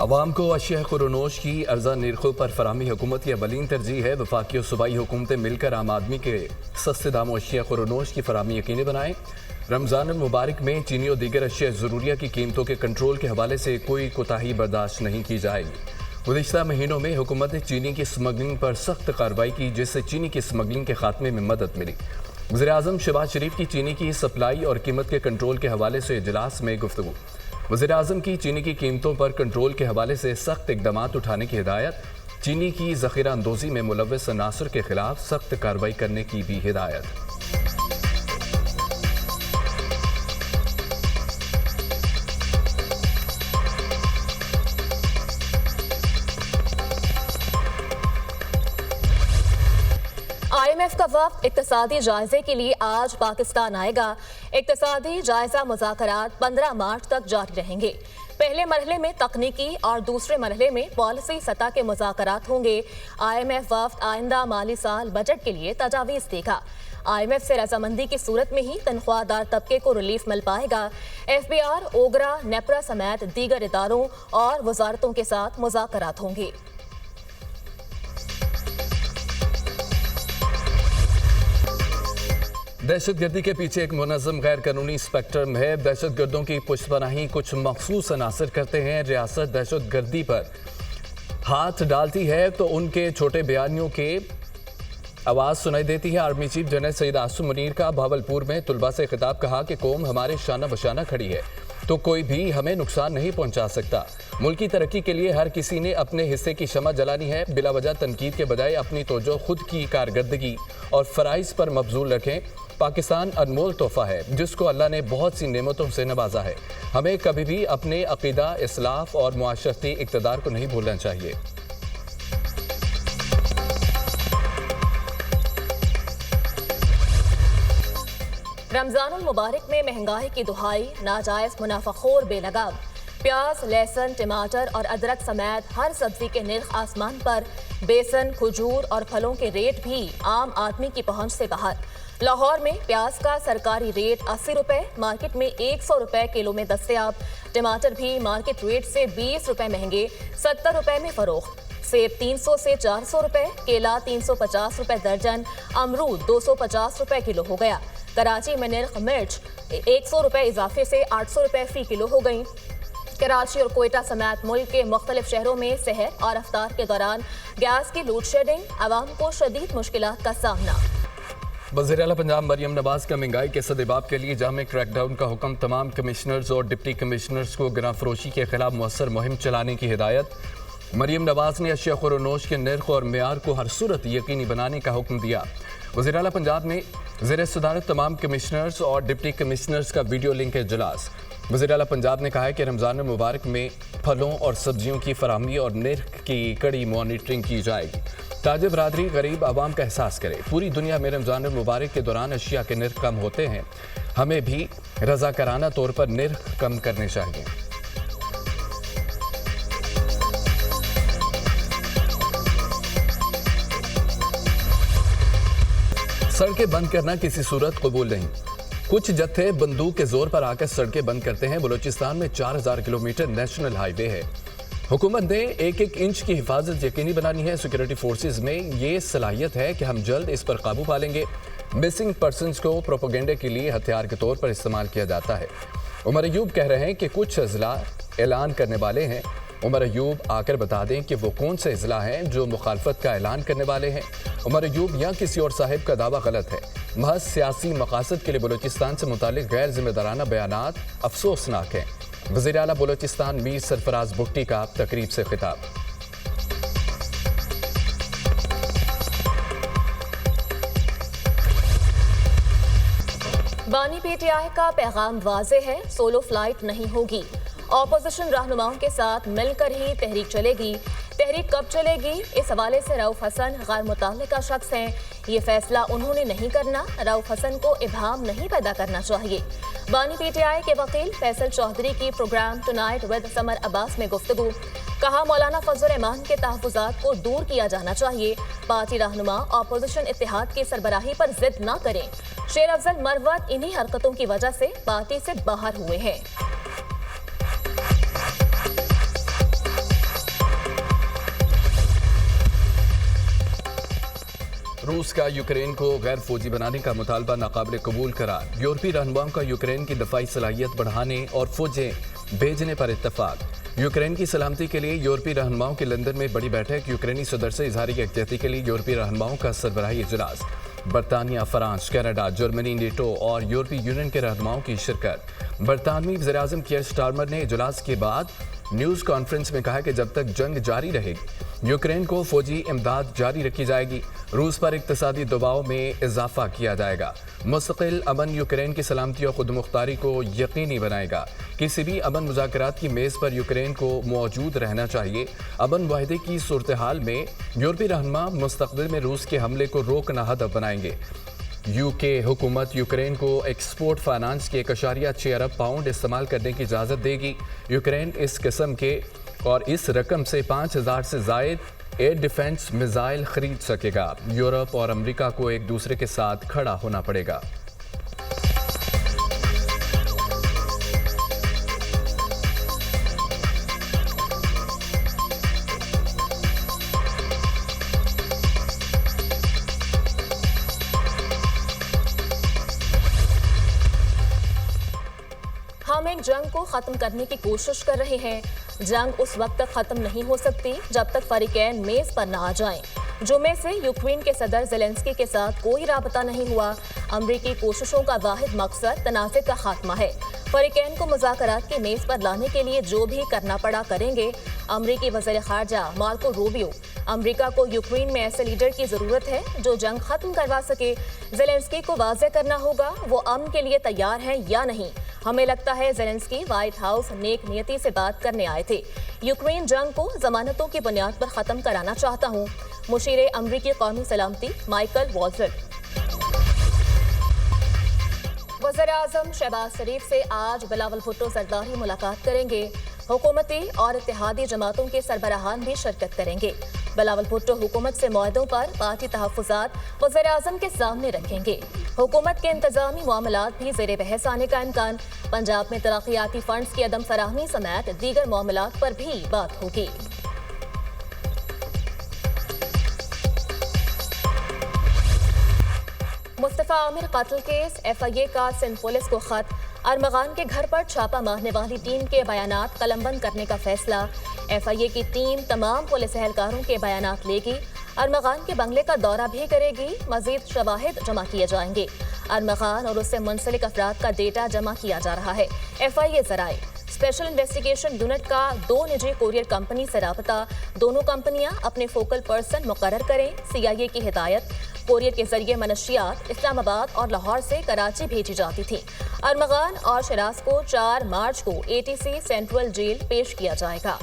अवाम को अशिया खुरोनोश की अर्जा निर्खों पर फरामी हुकूमत की अवलीन तरजीह है। वफाकी और सूबाई हुकूमतें मिलकर आम आदमी के सस्ते दामों अशिया खुरोनोश की फरामी यकीनी बनाएं। रमज़ान मुबारक में चीनी और दीगर अशिया ज़रूरिया की कीमतों के कंट्रोल के हवाले से कोई कोताही बर्दाश्त नहीं की जाएगी। गुज़िश्ता महीनों में हुकूमत ने चीनी की स्मगलिंग पर सख्त कार्रवाई की, जिससे चीनी की स्मगलिंग के खात्मे में मदद मिली। वज़ीर-ए-आज़म शहबाज शरीफ की चीनी की सप्लाई और कीमत के कंट्रोल के हवाले से इजलास में गुफ्तगू। वज़ीर-ए-आज़म की चीनी की कीमतों पर कंट्रोल के हवाले से सख्त इक़दाम उठाने की हिदायत। चीनी की ज़ख़ीरा अंदोज़ी में मुलव्वस अनासर के खिलाफ सख्त कार्रवाई करने की भी हिदायत। IMF का वफ़द इक़्तिसादी जायजे के लिए आज पाकिस्तान आएगा। इक़्तिसादी जायजा मुज़ाकरात 15 मार्च तक जारी रहेंगे। पहले मरहले में तकनीकी और दूसरे मरहले में पॉलिसी सतह के मुज़ाकरात होंगे। IMF वफ़द आइंदा माली साल बजट के लिए तजावीज़ देगा। IMF से रजामंदी की सूरत में ही तनख्वाहदार तबके को रिलीफ मिल पाएगा। FBR, ओगरा, नेपरा समेत दीगर इदारों और वजारतों के साथ मुज़ाकरात होंगे। दहशतगर्दी के पीछे एक मुनज़्ज़म गैर कानूनी स्पेक्ट्रम है। दहशतगर्दों की पुष्पनाही कुछ मखसूस अनासर करते हैं। रियासत दहशतगर्दी पर हाथ डालती है तो उनके छोटे बयानियों के आवाज़ सुनाई देती है। Army chief general Syed Asim Munir का भावलपुर में तुलबा से खिताब, कहा कि कौम हमारे शाना बशाना खड़ी है तो कोई भी हमें नुकसान नहीं पहुंचा सकता। मुल्क की तरक्की के लिए हर किसी ने अपने हिस्से की शमा जलानी है। बिला वजह तनकीद के बजाय अपनी तवज्जो खुद की कारकर्दगी और फ़राइज़ पर मबजूल रखें। पाकिस्तान अनमोल तोहफ़ा है जिसको अल्लाह ने बहुत सी नेमतों से नवाजा है। हमें कभी भी अपने अक़ीदा, इस्लाफ और मुआशरती इक़्तिदार को नहीं भूलना चाहिए। रमज़ानुल मुबारक में महंगाई की दुहाई, नाजायज़ मुनाफाखोर बेलगाम। प्याज, लहसुन, टमाटर और अदरक समेत हर सब्जी के निर्ख आसमान पर। बेसन, खजूर और फलों के रेट भी आम आदमी की पहुंच से बाहर। लाहौर में प्याज का सरकारी रेट 80 रुपए, मार्केट में 100 रुपए किलो में दस्तयाब। टमाटर भी मार्केट रेट से 20 रुपए महंगे 70 रुपए में फरोख्त। सेब 300 से 400 रुपए, केला 350 रुपए दर्जन, अमरूद 250 रुपए किलो हो गया। कराची में निर्ख मिर्च 100 रुपए इजाफे से 800 रुपए फी किलो हो गई। कराची और कोयटा समेत मुल्क के मुख्तलिफ शहरों में सहर और अफ्तार के दौरान गैस की लोड शेडिंग, आवाम को शदीद मुश्किलात का सामना। वज़ीर-ए-आला पंजाब मरियम नवाज का महंगाई के सदेबाब के लिए जामे क्रैकडाउन का हुक्म। तमाम कमिश्नर्स और डिप्टी कमिश्नर्स को गिरां फरोशी के खिलाफ मुअस्सर मुहिम चलाने की हिदायत। मरियम नवाज ने अशिया खुरोनोश के निर्ख और मेयार को हर सूरत यकीनी बनाने का हुक्म दिया। वज़ीर-ए-आला पंजाब ने ज़ेर सदारत तमाम कमिश्नर्स और डिप्टी कमिश्नर्स का वीडियो लिंक इजलास। वज़ीर-ए-आला पंजाब ने कहा है कि रमज़ान मुबारक में फलों और सब्जियों की फराहमी और निर्ख की कड़ी मॉनिटरिंग की जाएगी। ताजिर बरादरी गरीब आवाम का एहसास करे। पूरी दुनिया में रमज़ान मुबारक के दौरान अशिया के निर्ख कम होते हैं, हमें भी रज़ाकाराना तौर पर निर्ख कम करने चाहिए। सड़कें बंद करना किसी सूरत कबूल नहीं। कुछ जत्थे बंदूक के जोर पर आकर सड़कें बंद करते हैं। बलूचिस्तान में 4000 किलोमीटर नेशनल हाईवे है। हुकूमत ने एक एक इंच की हिफाजत यकीनी बनानी है। सिक्योरिटी फोर्सेज में ये सलाहियत है कि हम जल्द इस पर काबू पा लेंगे। मिसिंग पर्सनस को प्रोपेगेंडा के लिए हथियार के तौर पर इस्तेमाल किया जाता है। उमर अयूब कह रहे हैं कि कुछ अजला ऐलान करने वाले हैं। उमर अयूब आकर बता दें कि वो कौन से अजला हैं जो मुखालफत का ऐलान करने वाले हैं। उमर अयूब या किसी और साहिब का दावा गलत है। महज सियासी मकासद के लिए बलूचिस्तान से मुतालिक गैर जिम्मेदाराना बयानात अफसोसनाक हैं। वज़ीर आला बलूचिस्तान मीर सरफराज भुट्टी का तकरीब से खिताब। बानी PTI का पैगाम वाज़े है, सोलो फ्लाइट नहीं होगी। ऑपोजिशन रहनुमाओं के साथ मिलकर ही तहरीक चलेगी। तहरीक कब चलेगी, इस हवाले से रऊफ हसन गैर मुतल्लिका शख्स हैं। ये फैसला उन्होंने नहीं करना। रऊफ हसन को इब्हाम नहीं पैदा करना चाहिए। बानी PTI के वकील फैसल चौधरी की programme tonight with Samar Abbas में गुफ्तगू। कहा, मौलाना फजल रहमान के तहफ़्फ़ुज़ात को दूर किया जाना चाहिए। पार्टी रहनुमा ऑपोजिशन इत्तेहाद की सरबराही पर जिद न करें। शेर अफजल मरवत इन्हीं हरकतों की वजह से पार्टी से बाहर हुए हैं। रूस का यूक्रेन को गैर फौजी बनाने का मुतालबा नाकाबिल कबूल करार। यूरोपीय रहनुमाओं का यूक्रेन की दफाई सलाहियत बढ़ाने और फौजें भेजने पर इत्तफाक। यूक्रेन की सलामती के लिए यूरोपीय रहनुमाओं की लंदन में बड़ी बैठक। यूक्रेनी सदर से इजहारी यकजहती के लिए यूरोपीय रहनुमाओं का सरबराही इजलास। बरतानिया, फ्रांस, कनाडा, जर्मनी, नेटो और यूरोपीय यूनियन के रहनुमाओं की शिरकत। बरतानवी वज़ीर-ए-आज़म कियर स्टारमर ने इजलास के बाद न्यूज़ कॉन्फ्रेंस में कहा कि जब तक जंग जारी रहेगी यूक्रेन को फौजी इमदाद जारी रखी जाएगी। रूस पर इक्तसादी दबाव में इजाफा किया जाएगा। मुस्तकिल अमन यूक्रेन की सलामती और खुदमुख्तारी को यकीनी बनाएगा। किसी भी अमन मुज़ाकरात की मेज़ पर यूक्रेन को मौजूद रहना चाहिए। अमन मुआहदे की सूरत हाल में यूरोपीय रहनुमा मुस्तक़बिल में रूस के हमले को रोकना हदफ बनाएंगे। यूके हुकूमत यूक्रेन को एक्सपोर्ट फाइनेंस के 1.6 अरब पाउंड इस्तेमाल करने की इजाज़त देगी। यूक्रेन इस किस्म के और इस रकम से 5000 से ज़ायद एयर डिफेंस मिसाइल खरीद सकेगा। यूरोप और अमेरिका को एक दूसरे के साथ खड़ा होना पड़ेगा। हम एक जंग को खत्म करने की कोशिश कर रहे हैं। जंग उस वक्त तक खत्म नहीं हो सकती जब तक फरीकैन मेज पर न आ जाएं। जुमे से यूक्रेन के सदर ज़ेलेंस्की के साथ कोई राबता नहीं हुआ। अमरीकी कोशिशों का वाहिद मकसद तनाज़े का खात्मा है। फरीकैन को मुज़ाकरात की मेज पर लाने के लिए जो भी करना पड़ा करेंगे। अमरीकी वज़ीर ख़ारजा मार्को रूबियो, अमरीका को यूक्रेन में ऐसे लीडर की ज़रूरत है जो जंग खत्म करवा सके। ज़ेलेंस्की को वाज़ेह करना होगा वो अमन के लिए तैयार हैं या नहीं। हमें लगता है ज़ेलेंस्की व्हाइट हाउस नेक नियति से बात करने आए थे। यूक्रेन जंग को जमानतों की बुनियाद पर ख़त्म कराना चाहता हूँ। मुशीर अमरीकी कौमी सलामती माइकल वॉल्जर। वज़ीर-ए-आज़म शहबाज शरीफ से आज बिलावल भुट्टो ज़रदारी मुलाकात करेंगे। हुकूमती और इत्तेहादी जमातों के सरबराहान भी शिरकत करेंगे। बिलावल भुट्टो हुकूमत से मुआहदों पर पार्टी तहफ़्फ़ुज़ात वज़ीर-ए-आज़म के सामने रखेंगे। हुकूमत के इंतज़ामी मामलात भी ज़ेर बहस आने का इम्कान। पंजाब में तरक्याती फंड्स की अदम फराहमी समेत दीगर मामलात पर भी बात होगी। मुस्तफ़ा आमिर कत्ल केस, FIA का सिंध पुलिस को खत। अरमगान के घर पर छापा मारने वाली टीम के बयानात कलमबंद करने का फैसला। FIA की टीम तमाम पुलिस एहलकारों के बयानात लेगी। अरमगान के बंगले का दौरा भी करेगी। मजीद शवाहिद जमा किए जाएंगे। अरमगान और उससे मुंसलिक अफराद का डेटा जमा किया जा रहा है। FIA ज़राए स्पेशल इन्वेस्टिगेशन यूनिट का 2 निजी कोरियर कंपनी से राबता। दोनों कंपनियां अपने फोकल पर्सन मुकर्रर करें। CIA की हिदायत। कोरियर के जरिए मनशियात इस्लामाबाद और लाहौर से कराची भेजी जाती थी। अरमगान और शराज को 4 मार्च को ATC सेंट्रल जेल पेश किया जाएगा।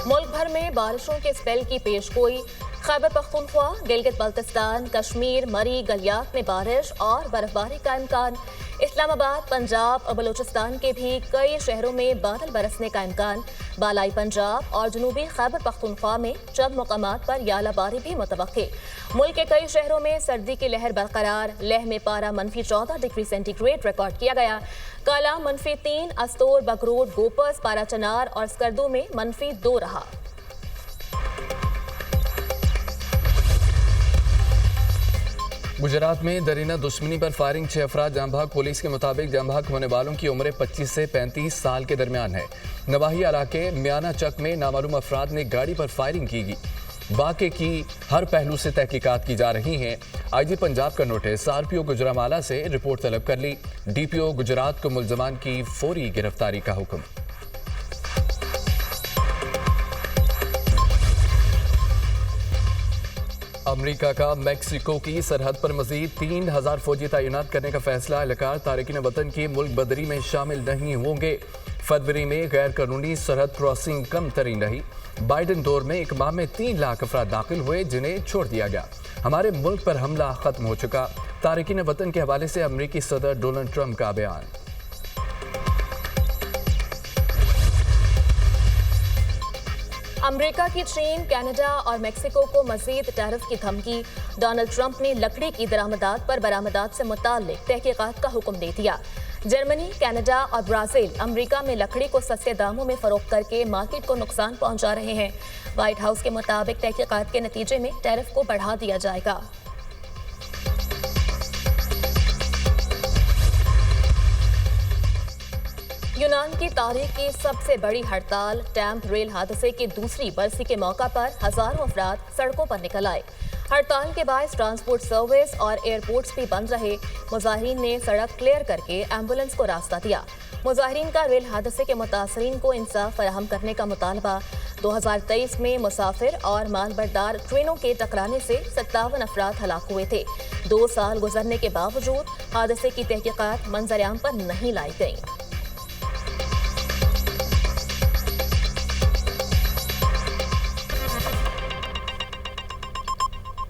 मुल्क भर में बारिशों के स्पेल की पेशगोई। खैबर पख्तूनख्वा, गिलगित बल्तिस्तान, कश्मीर, मरी, गलियात में बारिश और बर्फबारी का इम्कान। इस्लामाबाद, पंजाब और बलूचिस्तान के भी कई शहरों में बादल बरसने का इम्कान। बालाई पंजाब और जनूबी खैबर पख्तूनख्वा में चंद मकामात पर यालाबारी भी मुतवक्के। मुल्क के कई शहरों में सर्दी की लहर बरकरार। लेह में पारा -14 डिग्री सेंटीग्रेड रिकॉर्ड किया गया। काला -3, अस्तोर, बगरोड, गोपस, पाराचनार और स्कर्दू में -2 रहा। गुजरात में दरीना दुश्मनी पर फायरिंग, 6 अफराद जाँ बहक। पुलिस के मुताबिक जाँ बहक होने वालों की उम्र 25 से 35 साल के दरमियान है। नवाही इलाके म्याना चक में नामालूम अफराद ने गाड़ी पर फायरिंग की। वाक़े की हर पहलू से तहकीकात की जा रही हैं। IG पंजाब का नोटिस RPO गुजरामाला से रिपोर्ट तलब कर ली। DPO गुजरात को मुल्ज़मान की फौरी गिरफ्तारी का हुक्म। अमेरिका का मैक्सिको की सरहद पर मजीद 3000 फौजी तैनात करने का फैसला। एहलकार तारिकीन वतन की मुल्क बदरी में शामिल नहीं होंगे। फरवरी में गैर कानूनी सरहद क्रॉसिंग कम तरीन रही। बाइडन दौर में एक माह में 3 लाख अफराद दाखिल हुए जिन्हें छोड़ दिया गया। हमारे मुल्क पर हमला खत्म हो चुका। तारिकीन वतन के हवाले से अमेरिकी सदर डोनाल्ड ट्रंप का बयान। अमेरिका की चीन, कनाडा और मेक्सिको को मजीद टैरिफ की धमकी। डोनाल्ड ट्रंप ने लकड़ी की दरामदात पर बरामदात से मुताल्लिक तहकीकात का हुक्म दे दिया। जर्मनी, कनाडा और ब्राजील अमेरिका में लकड़ी को सस्ते दामों में फरोख्त करके मार्केट को नुकसान पहुंचा रहे हैं। व्हाइट हाउस के मुताबिक तहकीकात के नतीजे में टैरिफ को बढ़ा दिया जाएगा। यूनान की तारीख की सबसे बड़ी हड़ताल टैम्प रेल हादसे की दूसरी बरसी के मौका पर हजारों अफराद सड़कों पर निकल आए। हड़ताल के बाद ट्रांसपोर्ट सर्विस और एयरपोर्ट्स भी बंद रहे। मुजाहिरीन ने सड़क क्लियर करके एम्बुलेंस को रास्ता दिया। मुजाहिरीन का रेल हादसे के मुतासरीन को इंसाफ फराहम करने का मुतालबा। 2023 में मुसाफिर और मालबरदार ट्रेनों के टकराने से 57 अफराद हलाक हुए थे। 2 साल गुजरने के बावजूद हादसे की तहकीकात मंजर आम पर नहीं लाई गई।